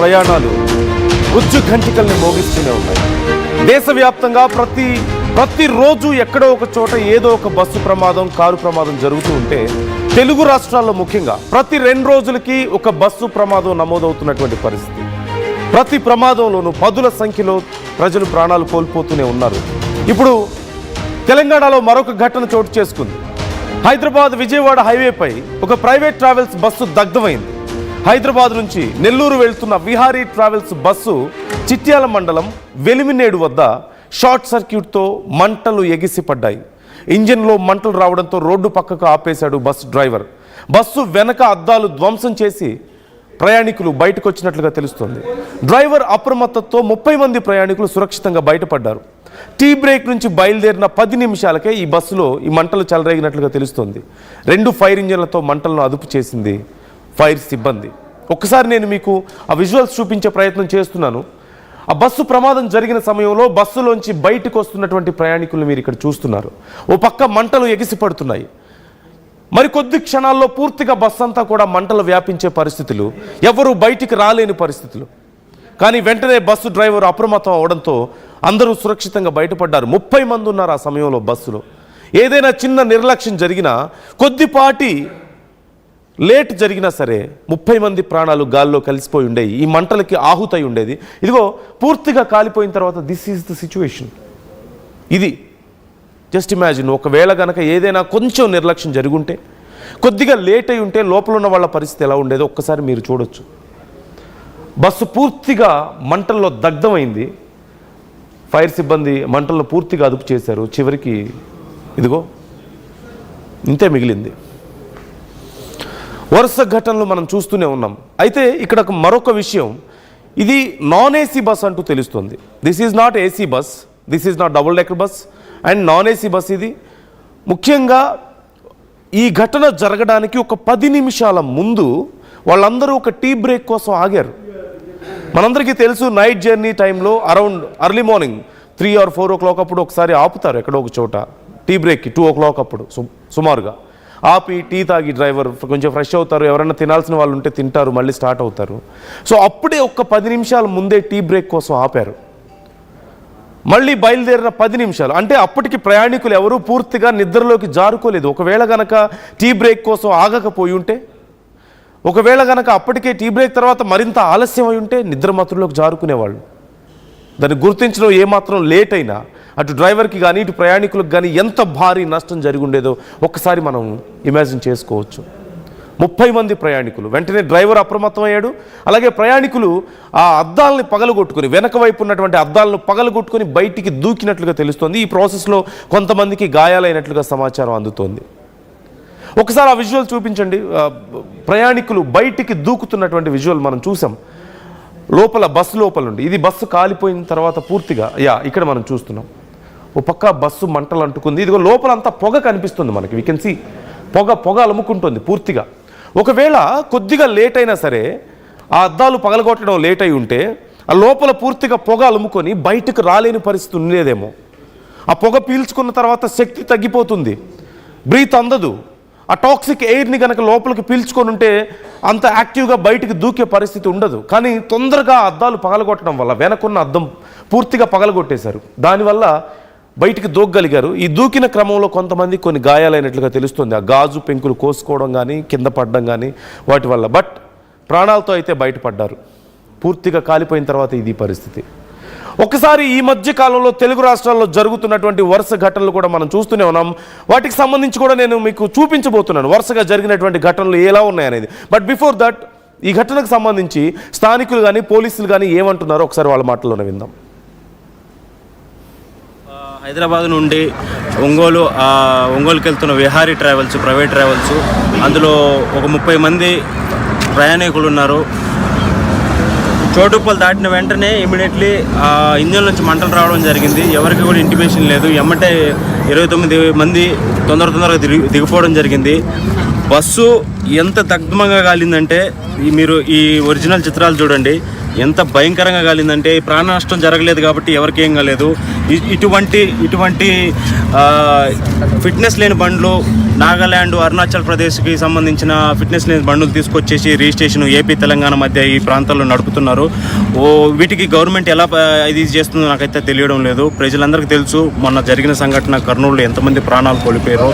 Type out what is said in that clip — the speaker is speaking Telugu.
ప్రయాణాలు ఉజ్జుఘంటికల్ని మోగిస్తూనే ఉన్నాయి. దేశవ్యాప్తంగా ప్రతిరోజు ఎక్కడో ఒక చోట ఏదో ఒక బస్సు ప్రమాదం, కారు ప్రమాదం జరుగుతూ ఉంటే తెలుగు రాష్ట్రాల్లో ముఖ్యంగా ప్రతి 2 రోజులకి ఒక బస్సు ప్రమాదం నమోదవుతున్నటువంటి పరిస్థితి. ప్రతి ప్రమాదంలోనూ పదుల సంఖ్యలో ప్రజలు ప్రాణాలు కోల్పోతూనే ఉన్నారు. ఇప్పుడు తెలంగాణలో మరొక ఘటన చోటు చేసుకుంది. హైదరాబాద్ విజయవాడ హైవేపై ఒక ప్రైవేట్ ట్రావెల్స్ బస్సు దగ్ధమైంది. హైదరాబాద్ నుంచి నెల్లూరు వెళ్తున్న విహారీ ట్రావెల్స్ బస్సు చిట్యాల మండలం వెలిమినేడు వద్ద షార్ట్ సర్క్యూట్తో మంటలు ఎగిసిపడ్డాయి. ఇంజిన్లో మంటలు రావడంతో రోడ్డు పక్కకు ఆపేశాడు బస్సు డ్రైవర్. బస్సు వెనక అద్దాలు ధ్వంసం చేసి ప్రయాణికులు బయటకు వచ్చినట్లుగా తెలుస్తోంది. డ్రైవర్ అప్రమత్తతో 30 మంది ప్రయాణికులు సురక్షితంగా బయటపడ్డారు. టీ బ్రేక్ నుంచి బయలుదేరిన 10 నిమిషాలకే ఈ బస్సులో ఈ మంటలు చెలరేగినట్లుగా తెలుస్తోంది. 2 ఫైర్ ఇంజిన్లతో మంటలను అదుపు చేసింది ఫైర్ సిబ్బంది. ఒక్కసారి నేను మీకు ఆ విజువల్స్ చూపించే ప్రయత్నం చేస్తున్నాను. ఆ బస్సు ప్రమాదం జరిగిన సమయంలో బస్సులోంచి బయటకు వస్తున్నటువంటి ప్రయాణికులు మీరు ఇక్కడ చూస్తున్నారు. ఓ పక్క మంటలు ఎగిసిపడుతున్నాయి. మరికొద్ది క్షణాల్లో పూర్తిగా బస్సు అంతా కూడా మంటలు వ్యాపించే పరిస్థితులు, ఎవరు బయటికి రాలేని పరిస్థితులు. కానీ వెంటనే బస్సు డ్రైవర్ అప్రమత్తం అవడంతో అందరూ సురక్షితంగా బయటపడ్డారు. 30 మంది ఉన్నారు ఆ సమయంలో బస్సులో. ఏదైనా చిన్న నిర్లక్ష్యం జరిగినా, కొద్దిపాటి లేట్ జరిగినా సరే 30 మంది ప్రాణాలు గాల్లో కలిసిపోయి ఉండేవి. ఈ మంటలకి ఆహుతై ఉండేది. ఇదిగో పూర్తిగా కాలిపోయిన తర్వాత దిస్ ఈజ్ ద సిచ్యువేషన్. ఇది జస్ట్ ఇమాజిన్, ఒకవేళ కనుక ఏదైనా కొంచెం నిర్లక్ష్యం జరుగుంటే, కొద్దిగా లేట్ అయి ఉంటే లోపల ఉన్న వాళ్ళ పరిస్థితి ఎలా ఉండేదో ఒక్కసారి మీరు చూడొచ్చు. బస్సు పూర్తిగా మంటల్లో దగ్ధమైంది. ఫైర్ సిబ్బంది మంటలను పూర్తిగా అదుపు చేశారు. చివరికి ఇదిగో ఇంతే మిగిలింది. వరుస ఘటనలు మనం చూస్తూనే ఉన్నాం. అయితే ఇక్కడ మరొక విషయం, ఇది నాన్ ఏసీ బస్ అంటూ తెలుస్తుంది. This is not AC bus, this is not double decker bus and non AC bus ఇది. ముఖ్యంగా ఈ ఘటన జరగడానికి ఒక 10 నిమిషాల ముందు వాళ్ళందరూ ఒక టీ బ్రేక్ కోసం ఆగారు. మనందరికీ తెలుసు, నైట్ జర్నీ టైంలో around early morning 3 or 4 o'clock అప్పుడు ఒకసారి ఆపుతారు ఎక్కడో ఒక చోట టీ బ్రేక్కి. 2 o'clock అప్పుడు సుమారుగా ఆపి టీ తాగి డ్రైవర్ కొంచెం ఫ్రెష్ అవుతారు, ఎవరైనా తినాల్సిన వాళ్ళు ఉంటే తింటారు, మళ్ళీ స్టార్ట్ అవుతారు. సో అప్పుడే ఒక 10 నిమిషాల ముందే టీ బ్రేక్ కోసం ఆపారు. మళ్ళీ బయలుదేరిన 10 నిమిషాలు అంటే అప్పటికి ప్రయాణికులు ఎవరూ పూర్తిగా నిద్రలోకి జారుకోలేదు. ఒకవేళ గనక టీ బ్రేక్ కోసం ఆగకపోయి ఉంటే, ఒకవేళ గనక అప్పటికే టీ బ్రేక్ తర్వాత మరింత ఆలస్యం అయి ఉంటే నిద్రమత్తులోకి జారుకునేవాళ్ళు. దాన్ని గుర్తించడం ఏమాత్రం లేట్ అయినా అటు డ్రైవర్కి కానీ ఇటు ప్రయాణికులకు కానీ ఎంత భారీ నష్టం జరిగి ఉండేదో ఒక్కసారి మనం ఇమాజిన్ చేసుకోవచ్చు. 30 మంది ప్రయాణికులు. వెంటనే డ్రైవర్ అప్రమత్తం అయ్యాడు. అలాగే ప్రయాణికులు ఆ అద్దాలని పగలగొట్టుకుని, వెనక వైపు ఉన్నటువంటి అద్దాలను పగలగొట్టుకుని బయటికి దూకినట్లుగా తెలుస్తోంది. ఈ ప్రాసెస్లో కొంతమందికి గాయాలైనట్లుగా సమాచారం అందుతోంది. ఒకసారి ఆ విజువల్ చూపించండి. ప్రయాణికులు బయటికి దూకుతున్నటువంటి విజువల్ మనం చూసాం లోపల, బస్సు లోపల నుండి. ఇది బస్సు కాలిపోయిన తర్వాత పూర్తిగా ఇక్కడ మనం చూస్తున్నాం. ఓ పక్క బస్సు మంటలు అంటుకుంది. ఇదిగో లోపల అంతా పొగ కనిపిస్తుంది మనకి. వీ కెన్ సీ పొగ అలుముకుంటుంది పూర్తిగా. ఒకవేళ కొద్దిగా లేట్ అయినా సరే, ఆ అద్దాలు పగలగొట్టడం లేట్ అయి ఉంటే ఆ లోపల పూర్తిగా పొగ అలుముకొని బయటకు రాలేని పరిస్థితి ఉండేదేమో. ఆ పొగ పీల్చుకున్న తర్వాత శక్తి తగ్గిపోతుంది, బ్రీత్ అందదు. ఆ టాక్సిక్ ఎయిర్ని కనుక లోపలికి పీల్చుకొని ఉంటే అంత యాక్టివ్గా బయటికి దూకే పరిస్థితి ఉండదు. కానీ తొందరగా అద్దాలు పగలగొట్టడం వల్ల వెనకున్న అద్దం పూర్తిగా పగలగొట్టేశారు. దానివల్ల బయటికి దూకగలిగారు. ఈ దూకిన క్రమంలో కొంతమంది కొన్ని గాయాలైనట్లుగా తెలుస్తుంది. ఆ గాజు పెంకులు కోసుకోవడం కానీ, కింద పడడం కానీ వాటి వల్ల. బట్ ప్రాణాలతో అయితే బయటపడ్డారు. పూర్తిగా కాలిపోయిన తర్వాత ఇది పరిస్థితి. ఒకసారి ఈ మధ్య కాలంలో తెలుగు రాష్ట్రాల్లో జరుగుతున్నటువంటి వరుస ఘటనలు కూడా మనం చూస్తూనే ఉన్నాం. వాటికి సంబంధించి కూడా నేను మీకు చూపించబోతున్నాను వరుసగా జరిగినటువంటి ఘటనలు ఎలా ఉన్నాయనేది. బట్ బిఫోర్ దట్, ఈ ఘటనకు సంబంధించి స్థానికులు కానీ పోలీసులు కానీ ఏమంటున్నారో ఒకసారి వాళ్ళ మాటల్లోనే విందాం. హైదరాబాద్ నుండి ఒంగోలుకి వెళ్తున్న విహారీ ట్రావెల్స్, ప్రైవేట్ ట్రావెల్స్, అందులో ఒక 30 మంది ప్రయాణికులు ఉన్నారు. చోటుప్పలు దాటిన వెంటనే ఇమీడియట్లీ ఇంజన్ నుంచి మంటలు రావడం జరిగింది. ఎవరికి కూడా ఇంటిమేషన్ లేదు. ఎమ్మటే 29 మంది తొందరగా దిగిపోవడం జరిగింది. బస్సు ఎంత దగ్ధంగా కాలిందంటే మీరు ఈ ఒరిజినల్ చిత్రాలు చూడండి. ఎంత భయంకరంగా కాలిందంటే ప్రాణ నష్టం జరగలేదు కాబట్టి ఎవరికి ఏం కాలేదు. ఇటువంటి ఫిట్నెస్ లేని బండ్లు నాగాల్యాండ్, అరుణాచల్ ప్రదేశ్కి సంబంధించిన ఫిట్నెస్ లేని బండ్లు తీసుకొచ్చేసి రిజిస్ట్రేషన్ ఏపీ తెలంగాణ మధ్య ఈ ప్రాంతాల్లో నడుపుతున్నారు. వీటికి గవర్నమెంట్ ఎలా ఇది చేస్తుందో నాకైతే తెలియడం లేదు. ప్రజలందరికీ తెలుసు మొన్న జరిగిన సంఘటన కర్నూలులో ఎంతమంది ప్రాణాలు కోల్పోయారో.